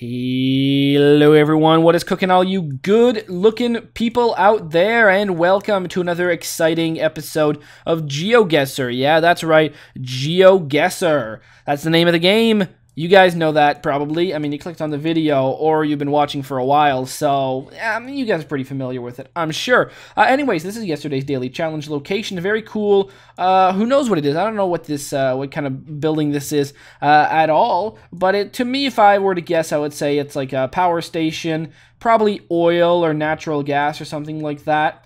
Hello everyone, what is cooking all you good looking people out there, and welcome to another exciting episode of GeoGuessr. Yeah, that's right, GeoGuessr. That's the name of the game. You guys know that probably. I mean, you clicked on the video or you've been watching for a while, so you guys are pretty familiar with it, I'm sure. Anyways, this is yesterday's daily challenge location. Very cool. Who knows what it is? I don't know what this, what kind of building this is at all. But to me, if I were to guess, I would say it's like a power station, probably oil or natural gas or something like that.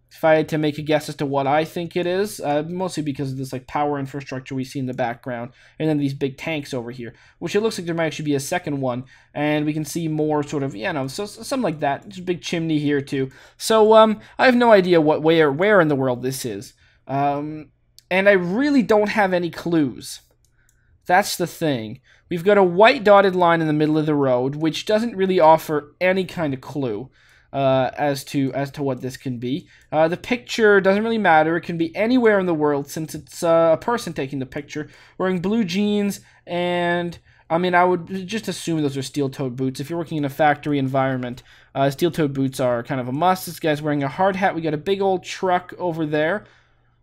If I had to make a guess as to what I think it is, mostly because of this like power infrastructure we see in the background, and then these big tanks over here, which it looks like there might actually be a second one, and we can see more sort of, so something like that. There's a big chimney here too. So I have no idea where in the world this is, and I really don't have any clues. That's the thing. We've got a white dotted line in the middle of the road, which doesn't really offer any kind of clue as to what this can be. The picture doesn't really matter. It can be anywhere in the world since it's a person taking the picture, wearing blue jeans, and I mean, I would just assume those are steel-toed boots. If you're working in a factory environment, steel-toed boots are kind of a must. This guy's wearing a hard hat. We got a big old truck over there,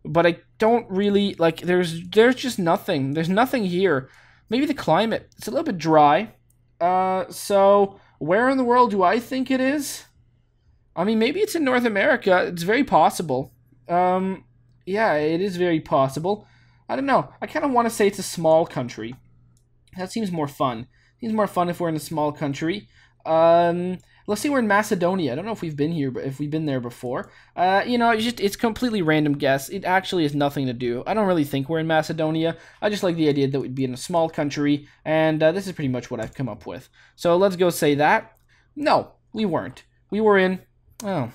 but I don't really, like, there's just nothing. There's nothing here. Maybe the climate. It's a little bit dry. So where in the world do I think it is? I mean, maybe it's in North America. It's very possible. Yeah, it is very possible. I don't know. I kind of want to say it's a small country. That seems more fun. Seems more fun if we're in a small country. Let's say we're in Macedonia. I don't know if we've been here, but if we've been there before. It's completely random guess. It actually has nothing to do. I don't really think we're in Macedonia. I just like the idea that we'd be in a small country, and this is pretty much what I've come up with. So let's go say that. No, we weren't. We were in... Oh,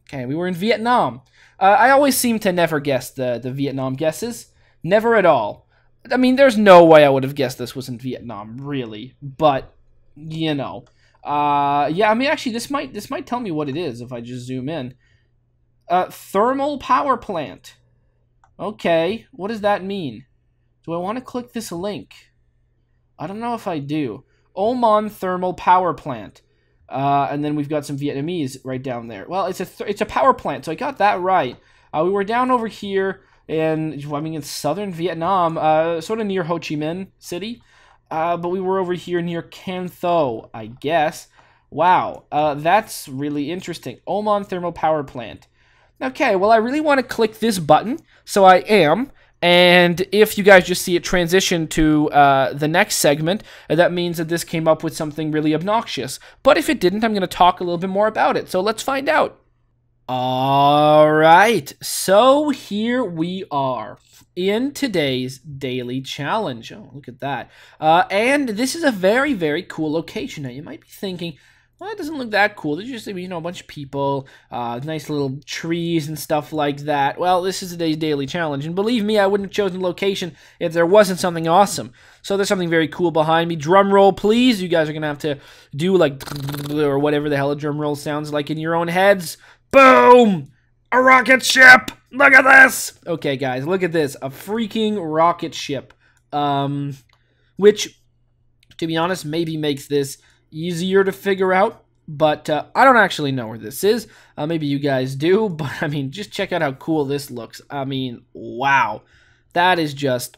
okay, we were in Vietnam. I always seem to never guess the Vietnam guesses. Never at all. I mean, there's no way I would have guessed this was in Vietnam, really. But, yeah, I mean, actually, this might tell me what it is if I just zoom in. Thermal power plant. Okay, what does that mean? Do I want to click this link? I don't know if I do. Oman thermal power plant. And then we've got some Vietnamese right down there. Well, it's a power plant, so I got that right. We were down over here in southern Vietnam, sort of near Ho Chi Minh City. But we were over here near Can Tho, I guess. Wow, that's really interesting. Oman thermal power plant. Okay, well, I really want to click this button, so I am. And if you guys just see it transition to the next segment, that means that this came up with something really obnoxious. But if it didn't, I'm going to talk a little bit more about it. So let's find out. All right. So here we are in today's daily challenge. Oh, look at that. And this is a very, very cool location. Now, you might be thinking, well, it doesn't look that cool. There's just, a bunch of people, nice little trees and stuff like that. Well, this is today's daily challenge, and believe me, I wouldn't have chosen location if there wasn't something awesome. So there's something very cool behind me. Drum roll, please. You guys are going to have to do, like, or whatever the hell a drum roll sounds like in your own heads. Boom! A rocket ship! Look at this! Okay, guys, look at this. A freaking rocket ship. Which, to be honest, maybe makes this easier to figure out, but I don't actually know where this is. Maybe you guys do, but I mean, just check out how cool this looks. I mean, wow, that's just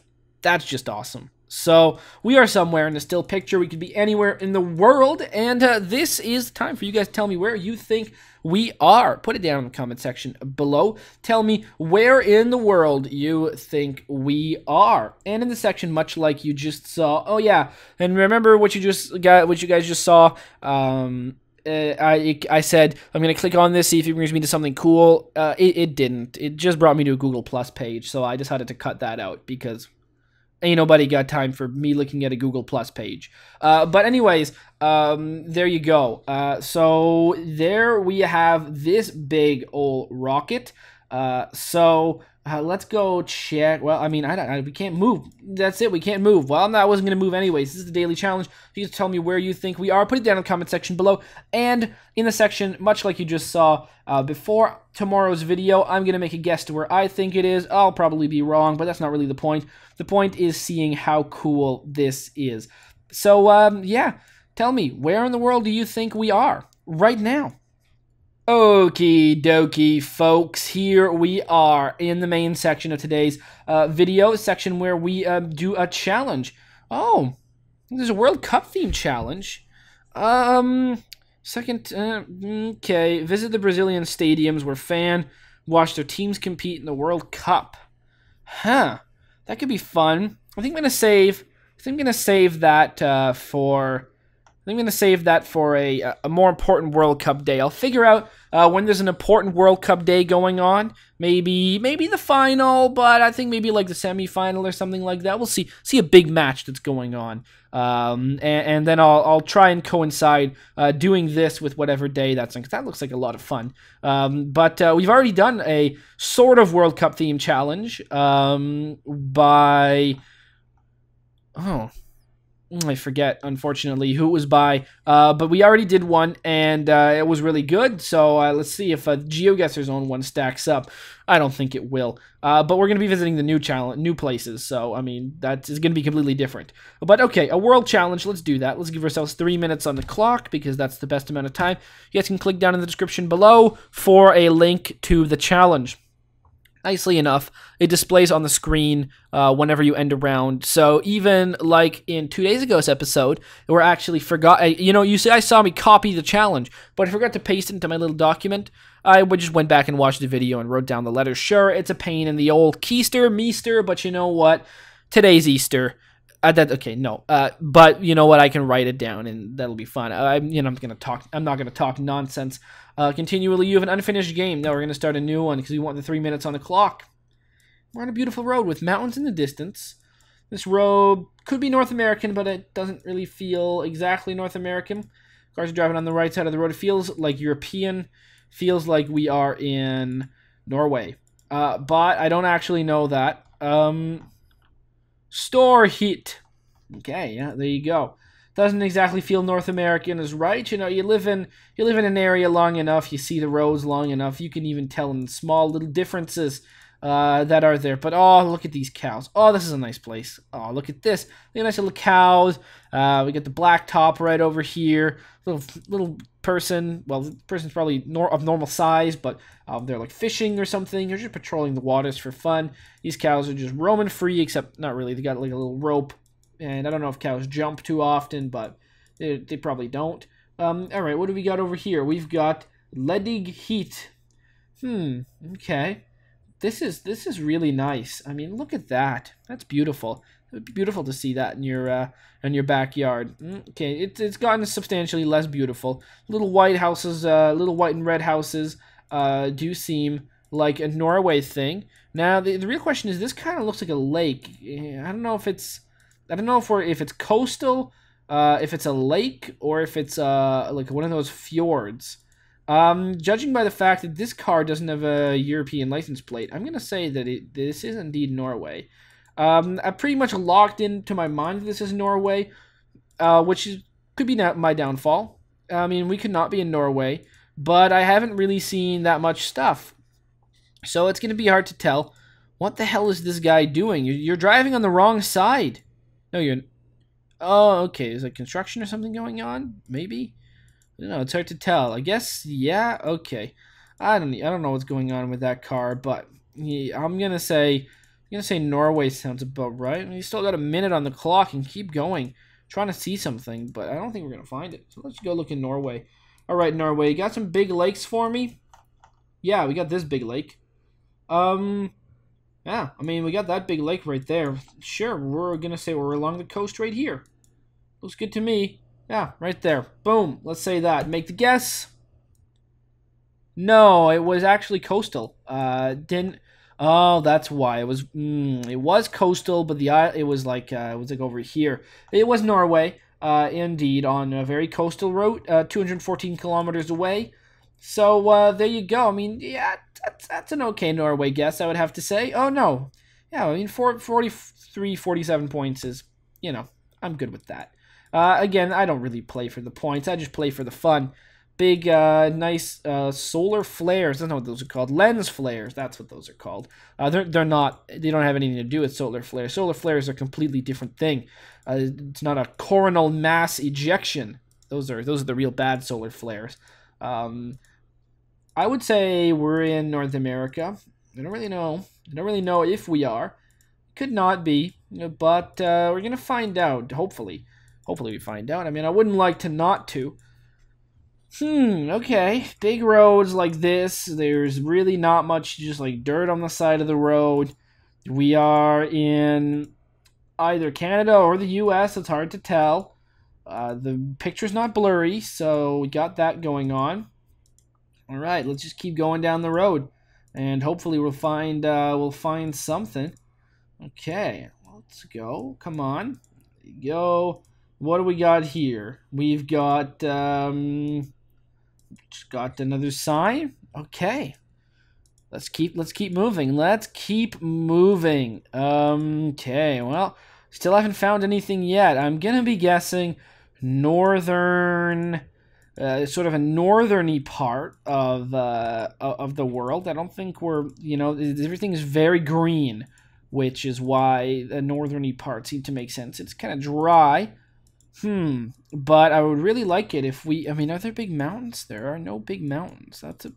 awesome. So we are somewhere in a still picture. We could be anywhere in the world, and this is time for you guys to tell me where you think we are. Put it down in the comment section below. Tell me where in the world you think we are. And in the section, much like you just saw, oh yeah, and remember what you guys just saw. I said I'm gonna click on this, see if it brings me to something cool. It didn't. It just brought me to a Google Plus page, so I decided to cut that out because ain't nobody got time for me looking at a Google Plus page. But anyways, there you go. So there we have this big old rocket. Let's go check. Well, I mean, we can't move. That's it. We can't move. Well, I wasn't going to move anyways. This is the daily challenge. You just tell me where you think we are. Put it down in the comment section below. And in the section, much like you just saw before tomorrow's video, I'm going to make a guess to where I think it is. I'll probably be wrong, but that's not really the point. The point is seeing how cool this is. So, yeah. Tell me, where in the world do you think we are right now? Okie dokie, folks. Here we are in the main section of today's video section where we do a challenge. Oh, there's a World Cup themed challenge. Okay. Visit the Brazilian stadiums where fans watch their teams compete in the World Cup. Huh. That could be fun. I think I'm gonna save that for. I'm going to save that for a more important World Cup day. I'll figure out when there's an important World Cup day going on. Maybe the final, but I think maybe like the semifinal or something like that. We'll see a big match that's going on, and then I'll try and coincide doing this with whatever day that's on, because that looks like a lot of fun. But we've already done a sort of World Cup theme challenge by I forget, unfortunately, who it was by, but we already did one, and it was really good, so let's see if GeoGuessr's own one stacks up. I don't think it will, but we're going to be visiting the new places, so, I mean, that is going to be completely different. But, okay, a world challenge, let's do that. Let's give ourselves 3 minutes on the clock, because that's the best amount of time. You guys can click down in the description below for a link to the challenge. Nicely enough, it displays on the screen whenever you end a round. So even like in 2 days ago's episode, where I actually forgot, you guys saw me copy the challenge, but I forgot to paste it into my little document. I just went back and watched the video and wrote down the letters. Sure, it's a pain in the old keister, meester, but you know what? Today's Easter. But you know what? I can write it down, and that'll be fun. I'm not gonna talk nonsense continually. You have an unfinished game. Now we're gonna start a new one because we want the 3 minutes on the clock. We're on a beautiful road with mountains in the distance. This road could be North American, but it doesn't really feel exactly North American. Cars are driving on the right side of the road. It feels like European. Feels like we are in Norway, but I don't actually know that. Store heat. Okay, yeah, there you go. Doesn't exactly feel North American is right. You live in an area long enough, you see the roads long enough, you can even tell in small little differences that are there. But oh, look at these cows. Oh, this is a nice place. Oh, look at this. Look at nice little cows. We got the black top right over here. Little person. Well, the person's probably of normal size, but they're like fishing or something. They're just patrolling the waters for fun. These cows are just roaming free, except not really. They got like a little rope, and I don't know if cows jump too often, but they probably don't. All right, what do we got over here? We've got ledig heat. Okay. This is really nice. I mean, look at that. That's beautiful. It would be beautiful to see that in your backyard. Okay, it's gotten substantially less beautiful. Little white houses, little white and red houses, do seem like a Norway thing. Now, the real question is, this kind of looks like a lake. I don't know if it's coastal, if it's a lake, or if it's like one of those fjords. Judging by the fact that this car doesn't have a European license plate, I'm going to say that this is indeed Norway. I pretty much locked into my mind that this is Norway, which could be my downfall. I mean, we could not be in Norway, but I haven't really seen that much stuff. So it's going to be hard to tell. What the hell is this guy doing? You're driving on the wrong side. No, you're... Oh, okay. Is there construction or something going on? Maybe? I don't know, it's hard to tell. I guess, yeah, okay. I don't know what's going on with that car, but yeah, I'm gonna say Norway sounds about right. I mean, you still got a minute on the clock and keep going, trying to see something, but I don't think we're gonna find it. So let's go look in Norway. All right, Norway, you got some big lakes for me? Yeah, we got this big lake. Yeah, I mean, we got that big lake right there. Sure, we're gonna say we're along the coast right here. Looks good to me. Yeah, right there. Boom. Let's say that. Make the guess. No, it was actually coastal. Didn't. Oh, that's why it was. It was coastal, but it was like over here. It was Norway. Indeed, on a very coastal route, 214 kilometers away. So there you go. I mean, yeah, that's an okay Norway guess, I would have to say. Oh no, yeah, I mean 43, 47 points is, I'm good with that. Again, I don't really play for the points. I just play for the fun. Big, nice solar flares. I don't know what those are called. Lens flares. That's what those are called. They're not. They don't have anything to do with solar flares. Solar flares are a completely different thing. It's not a coronal mass ejection. Those are the real bad solar flares. I would say we're in North America. I don't really know. I don't really know if we are. Could not be, but we're gonna find out. Hopefully we find out. I mean, I wouldn't like to not to. Okay. Big roads like this. There's really not much, just like dirt on the side of the road. We are in either Canada or the US. It's hard to tell. The picture's not blurry, so we got that going on. All right, let's just keep going down the road, and hopefully we'll find something. Okay, let's go. Come on, there you go. What do we got here? We've got just got another sign. Okay, let's keep moving. Let's keep moving. Okay, well, still haven't found anything yet. I'm gonna be guessing northern. Sort of a northerny part of the world. I don't think we're, everything is very green, which is why the northerny part seemed to make sense. It's kind of dry. But I would really like it if we, are there big mountains? There are no big mountains. It's a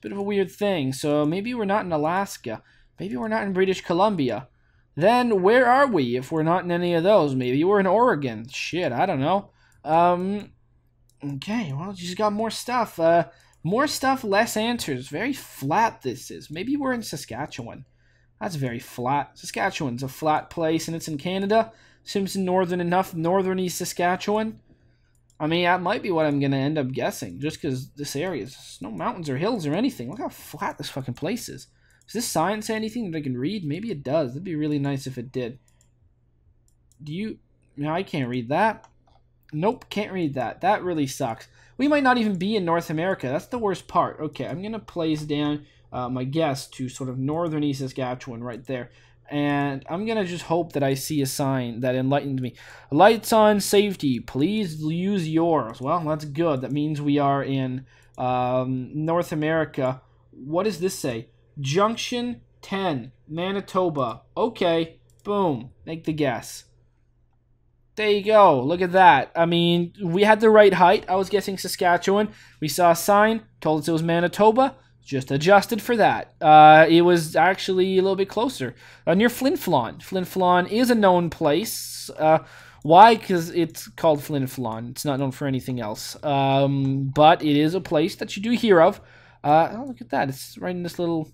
bit of a weird thing. So maybe we're not in Alaska. Maybe we're not in British Columbia. Then where are we if we're not in any of those? Maybe we're in Oregon. Shit, I don't know. Okay, well, you just got more stuff. More stuff, less answers. Very flat this is. Maybe we're in Saskatchewan. That's very flat. Saskatchewan's a flat place, and it's in Canada. Seems northern enough. Northern East Saskatchewan. I mean, that might be what I'm going to end up guessing, just because this area is no mountains or hills or anything. Look how flat this fucking place is. Does this sign say anything that I can read? Maybe it does. That'd be really nice if it did. No, I can't read that. Nope, can't read that. That really sucks. We might not even be in North America. That's the worst part. Okay, I'm going to place down my guess to sort of northern East Saskatchewan right there. And I'm going to just hope that I see a sign that enlightens me. Lights on, safety. Please use yours. Well, that's good. That means we are in North America. What does this say? Junction 10, Manitoba. Okay, boom. Make the guess. There you go. Look at that. I mean, we had the right height. I was guessing Saskatchewan. We saw a sign, told us it was Manitoba. Just adjusted for that. It was actually a little bit closer. Near Flin Flon. Flin Flon is a known place. Why? Because it's called Flin Flon. It's not known for anything else. But it is a place that you do hear of. Oh, look at that. It's right in this little...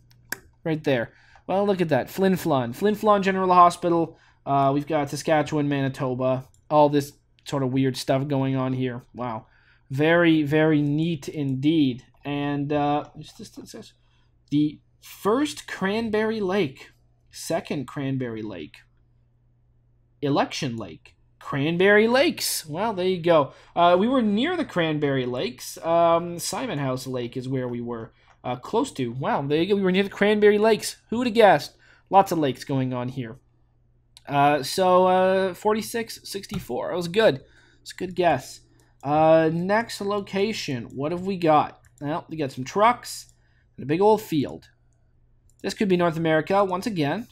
right there. Well, look at that. Flin Flon. Flin Flon General Hospital. We've got Saskatchewan, Manitoba, all this sort of weird stuff going on here. Wow. Very, very neat indeed. And the first Cranberry Lake, second Cranberry Lake, Election Lake, Cranberry Lakes. Well, there you go. We were near the Cranberry Lakes. Simon House Lake is where we were close to. Wow, there you go. We were near the Cranberry Lakes. Who would have guessed? Lots of lakes going on here. So 46, 64. That was good. It's a good guess. Next location. What have we got? Well, we got some trucks and a big old field. This could be North America once again.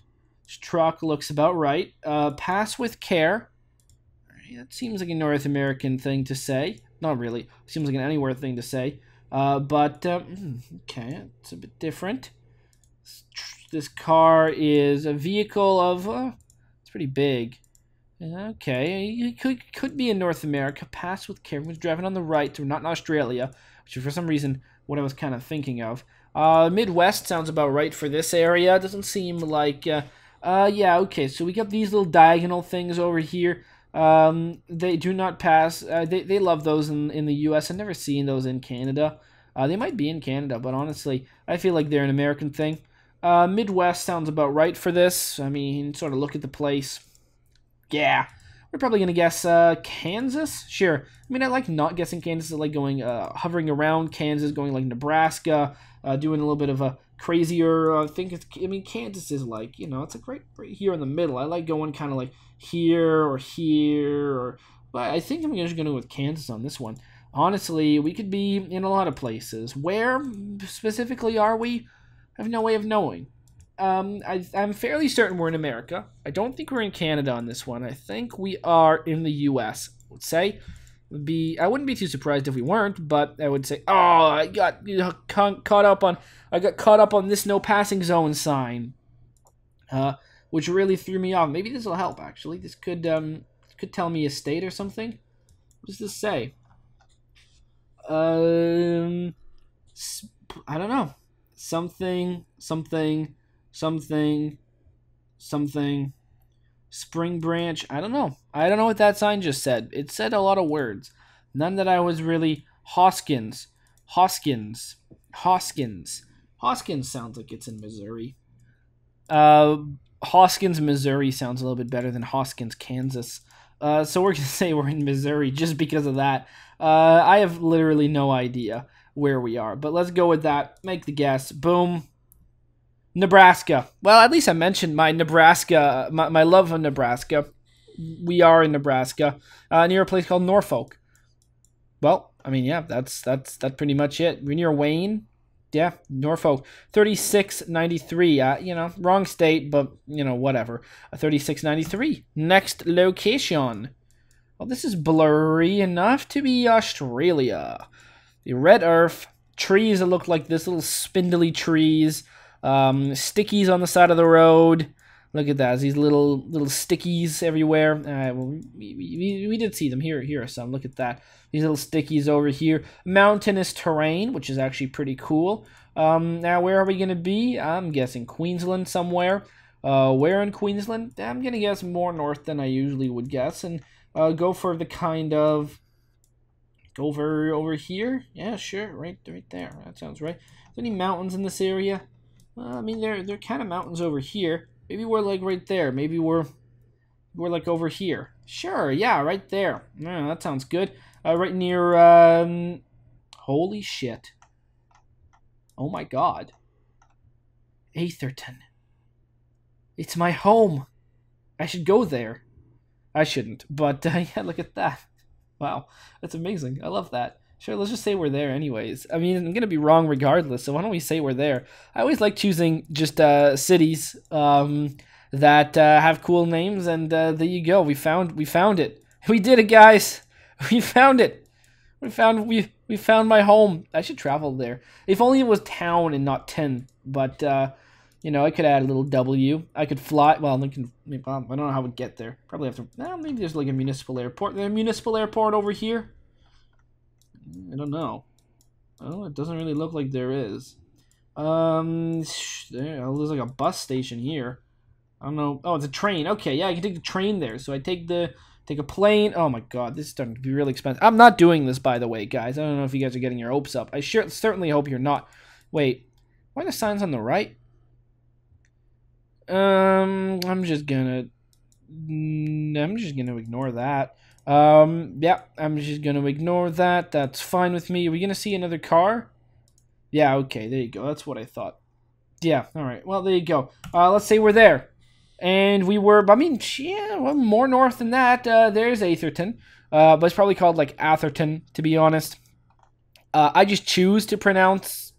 This truck looks about right. Pass with care. That seems like a North American thing to say. Not really. Seems like an anywhere thing to say. But okay, it's a bit different. This car is a vehicle of... it's pretty big. Okay, it could be in North America. Pass with care. Everyone's driving on the right. We're not in Australia, which is for some reason what I was kind of thinking of. Midwest sounds about right for this area. It doesn't seem like... yeah, okay, so we got these little diagonal things over here. They do not pass. They love those in the U.S. I've never seen those in Canada. They might be in Canada, but honestly, I feel like they're an American thing. Midwest sounds about right for this. I mean, sort of look at the place. Yeah, we're probably going to guess Kansas? Sure. I mean, I like not guessing Kansas. I like going, hovering around Kansas, going like Nebraska, doing a little bit of a crazier thing. I mean, Kansas is like, it's like right here in the middle. I like going kind of like here or here. But I think I'm just going to go with Kansas on this one. Honestly, we could be in a lot of places. Where specifically are we? I have no way of knowing. I'm fairly certain we're in America. I don't think we're in Canada on this one. I think we are in the U.S. Let's say. I wouldn't be too surprised if we weren't, but I would say, oh, I got caught up on this no passing zone sign, which really threw me off. Maybe this will help. Actually, this could tell me a state or something. What does this say? I don't know. Something. Spring Branch. I don't know. I don't know what that sign just said. It said a lot of words. None that I was really... Hoskins. Hoskins sounds like it's in Missouri. Hoskins, Missouri sounds a little bit better than Hoskins, Kansas. So we're going to say we're in Missouri just because of that. I have literally no idea where we are. But let's go with that. Make the guess. Boom. Nebraska. Well, at least I mentioned my Nebraska, my love of Nebraska. We are in Nebraska, near a place called Norfolk. Well, I mean, yeah, that's pretty much it. We're near Wayne. Yeah, Norfolk. 3693. Wrong state, but whatever. 3693. Next location. Well, this is blurry enough to be Australia. The red earth, trees that look like this, little spindly trees. Stickies on the side of the road. Look at that. These little stickies everywhere. Well, we did see them. Here are some. Look at that. These little stickies over here. Mountainous terrain, which is actually pretty cool. Now, where are we going to be? I'm guessing Queensland somewhere. Where in Queensland? I'm going to guess more north than I usually would guess. And go for the kind of... Go over here? Yeah, sure. Right there. That sounds right. Is there any mountains in this area? I mean, they're kind of mountains over here. Maybe we're like right there. Maybe we're like over here. Sure, yeah, right there. Yeah, that sounds good. Right near, holy shit. Oh my god. Atherton. It's my home. I should go there. I shouldn't, but yeah, look at that. Wow, that's amazing. I love that. Sure, let's just say we're there anyways. I mean, I'm going to be wrong regardless, so why don't we say we're there? I always like choosing just cities that have cool names, and there you go. We found it. We did it, guys. We found it. We found my home. I should travel there. If only it was town and not 10, but I could add a little W. I could fly. Well, I don't know how we'd get there. Probably have to. Maybe there's like a municipal airport. There's a municipal airport over here. I don't know. Oh, it doesn't really look like there is. There's like a bus station here. I don't know. Oh, it's a train. Okay, yeah, I can take the train there. So I take a plane. Oh my god, this is starting to be really expensive. I'm not doing this, by the way, guys. I don't know if you guys are getting your hopes up. I certainly hope you're not. Wait, why are the signs on the right? I'm just gonna ignore that. Yeah, I'm just gonna ignore that. That's fine with me. Are we gonna see another car? Yeah, okay, there you go. That's what I thought. Yeah, alright. Well, there you go. Let's say we're there. And we were, I mean, yeah, well, more north than that. There's Atherton. But it's probably called, like, Atherton, to be honest. I just choose to pronounce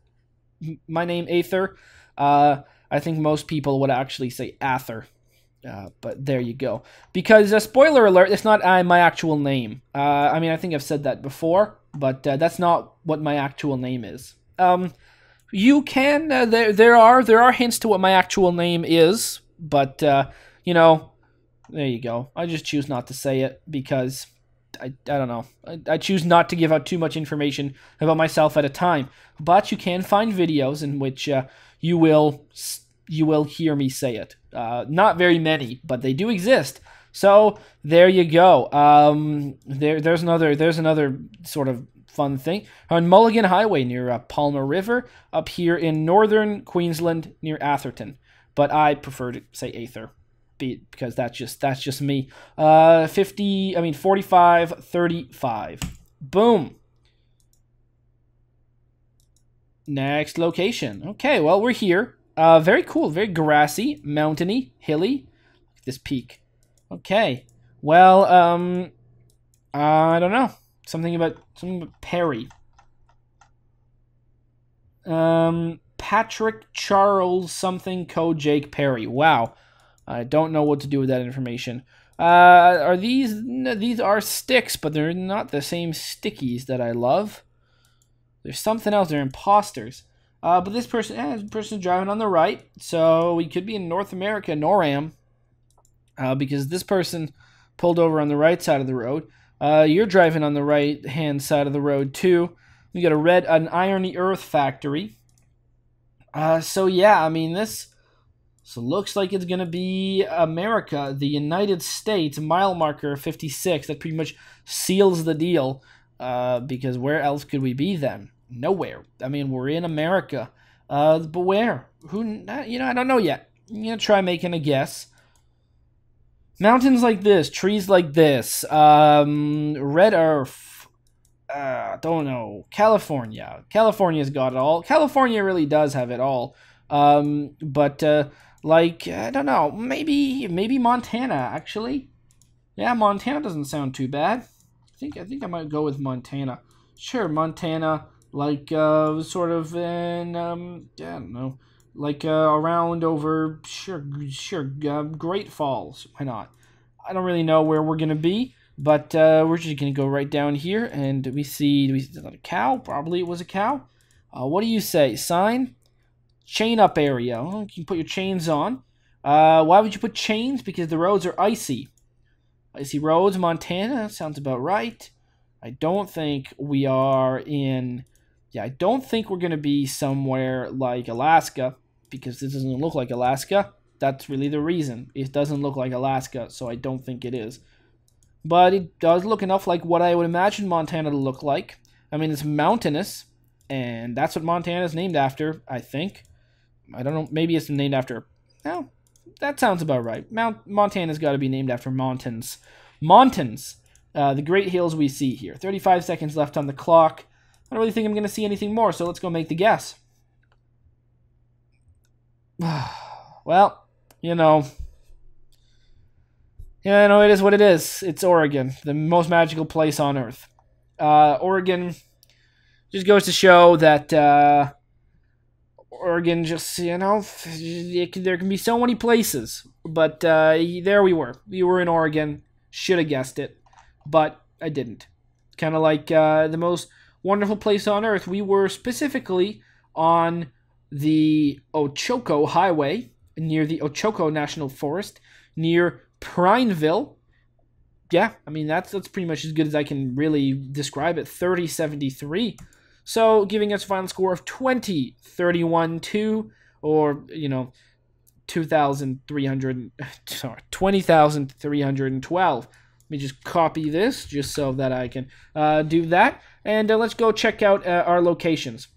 my name Ather. I think most people would actually say Ather. But there you go. Because, spoiler alert, it's not my actual name. I mean, I think I've said that before, but that's not what my actual name is. You can, there are hints to what my actual name is, but, there you go. I just choose not to say it because, I don't know. I choose not to give out too much information about myself at a time. But you can find videos in which you will hear me say it. Not very many, but they do exist. So there you go. There's another sort of fun thing on Mulligan Highway near Palmer River up here in northern Queensland near Atherton. But I prefer to say Ather because that's just me. 4535. Boom. Next location. Okay, well, we're here. Very cool, very grassy, mountainy, hilly. Look at this peak. Okay. Well, I don't know. Something about Perry. Patrick Charles something Co. Jake Perry. Wow. I don't know what to do with that information. Are these? No, these are sticks, but they're not the same stickies that I love. There's something else. They're imposters. But this person's driving on the right, so we could be in North America, NORAM, because this person pulled over on the right side of the road. You're driving on the right-hand side of the road, too. We got an Irony Earth factory. So yeah, I mean, this looks like it's going to be America, the United States, mile marker 56. That pretty much seals the deal, because where else could we be then? Nowhere. I mean, we're in America. But where? I don't know yet. I'm going to try making a guess. Mountains like this, trees like this, red earth, don't know, California. California's got it all. California really does have it all. But I don't know, maybe Montana, actually. Yeah, Montana doesn't sound too bad. I think I might go with Montana. Sure, Montana, sort of in, I don't know, around over, sure, Great Falls. Why not? I don't really know where we're going to be, but we're just going to go right down here, and do we see a cow? Probably it was a cow. What do you say? Sign? Chain up area. Oh, you can put your chains on. Why would you put chains? Because the roads are icy. Icy roads, Montana. Sounds about right. I don't think we are in... Yeah, I don't think we're going to be somewhere like Alaska, because this doesn't look like Alaska. That's really the reason. It doesn't look like Alaska, so I don't think it is. But it does look enough like what I would imagine Montana to look like. I mean, it's mountainous, and that's what Montana is named after, I think. I don't know, maybe it's named after... No, that sounds about right. Montana's got to be named after mountains. Mountains, the great hills we see here. 35 seconds left on the clock. I don't really think I'm going to see anything more, so let's go make the guess. Well, it is what it is. It's Oregon, the most magical place on Earth. Oregon just goes to show that Oregon just, there can be so many places. But there we were. We were in Oregon. Should have guessed it, but I didn't. Kind of like the most wonderful place on Earth. We were specifically on the Ochoco Highway, near the Ochoco National Forest, near Prineville. Yeah, I mean, that's pretty much as good as I can really describe it. 3073. So, giving us a final score of 20,312, or, 20,312. Let me just copy this, just so that I can do that. And let's go check out our locations.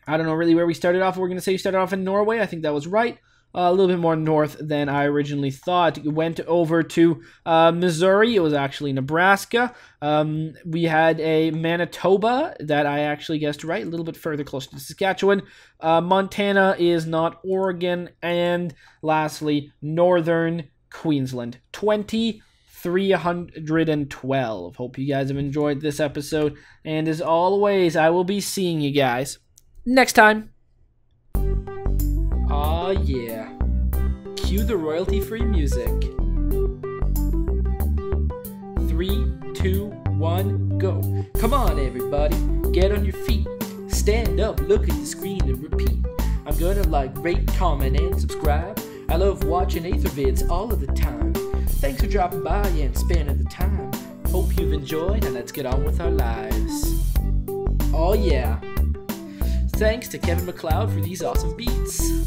I don't know really where we started off. We're going to say we started off in Norway. I think that was right. A little bit more north than I originally thought. We went over to Missouri. It was actually Nebraska. We had a Manitoba that I actually guessed right, a little bit further closer to Saskatchewan. Montana is not Oregon. And lastly, northern Queensland. 20,312. Hope you guys have enjoyed this episode. And as always, I will be seeing you guys next time. Aw, yeah. Cue the royalty-free music. 3, 2, 1, go. Come on, everybody. Get on your feet. Stand up, look at the screen, and repeat. I'm gonna rate, comment, and subscribe. I love watching Ather vids all of the time. Thanks for dropping by and spending the time. Hope you've enjoyed, and let's get on with our lives. Oh, yeah. Thanks to Kevin MacLeod for these awesome beats.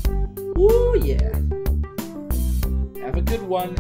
Woo, yeah. Have a good one.